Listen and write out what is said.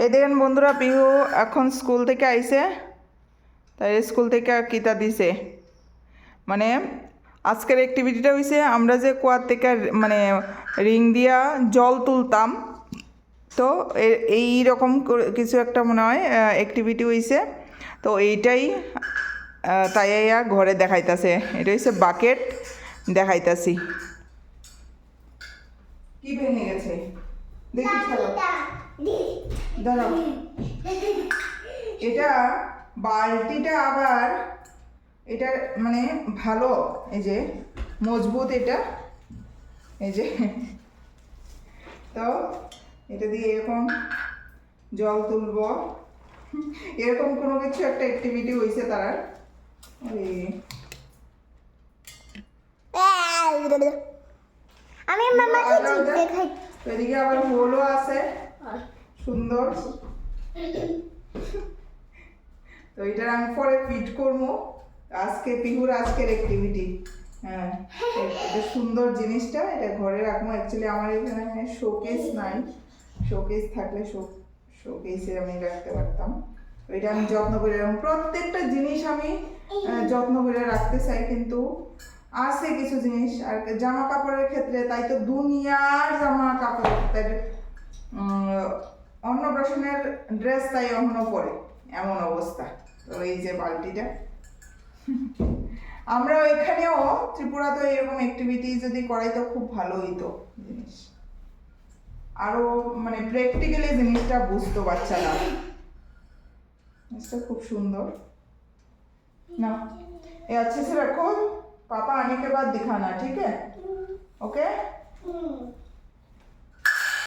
এই দেখেন বন্ধুরা, পিহু এখন স্কুল থেকে আইছে। তাই স্কুল থেকে কিতা দিছে, মানে আজকের অ্যাক্টিভিটিটা হয়েছে আমরা যে কুয়ার থেকে মানে রিং দিয়া জল তুলতাম, তো এই রকম কিছু একটা মনে হয় অ্যাক্টিভিটি হয়েছে। তো এইটাই তাই ঘরে দেখাইতাছে। এটা হচ্ছে বাকেট দেখাইতাছি। কি ভেঙে গেছে দেখি, দাঁড়াও। এটা বালতিটা আবার এটা মানে ভালো, এই যে মজবুত এটা, এই যে। তো এটা দিয়ে এরকম জল তুলবো, এরকম কোনো কিছু একটা অ্যাক্টিভিটি হয়েছে তারা। আমি মামাকে দেখাই। এদিকে আবার হোলও আছে সুন্দর। তো এটা আমি পরে ফিট করবো। আজকে পিহুর আজকের অ্যাক্টিভিটি। হ্যাঁ, এটা সুন্দর জিনিসটা, এটা ঘরে রাখবো। অ্যাকচুয়ালি আমার এখানে শোকেস নাই, শোকেস থাকলে শোকেসে আমি রাখতে পারতাম। এটা আমি যত্ন করে রাখবো, প্রত্যেকটা জিনিস আমি যত্ন করে রাখতে চাই। কিন্তু আছে কিছু জিনিস, আর জামা কাপড়ের ক্ষেত্রে তাই তো দুনিয়ার জামা কাপড়, তাই অন্নপ্রাশনের ড্রেস তাই এখনো পরে, এমন অবস্থা। তো এই যে বালতিটা, আমরা এখানেও ত্রিপুরাতে এরকম অ্যাক্টিভিটি যদি করাই তো খুব ভালো হইতো জিনিস, আরো মানে প্র্যাকটিক্যালি জিনিসটা বুঝতো বাচ্চারা। জিনিসটা খুব সুন্দর না। ये अच्छे से रखो, पापा आने के बाद दिखाना, ठीक है? ओके।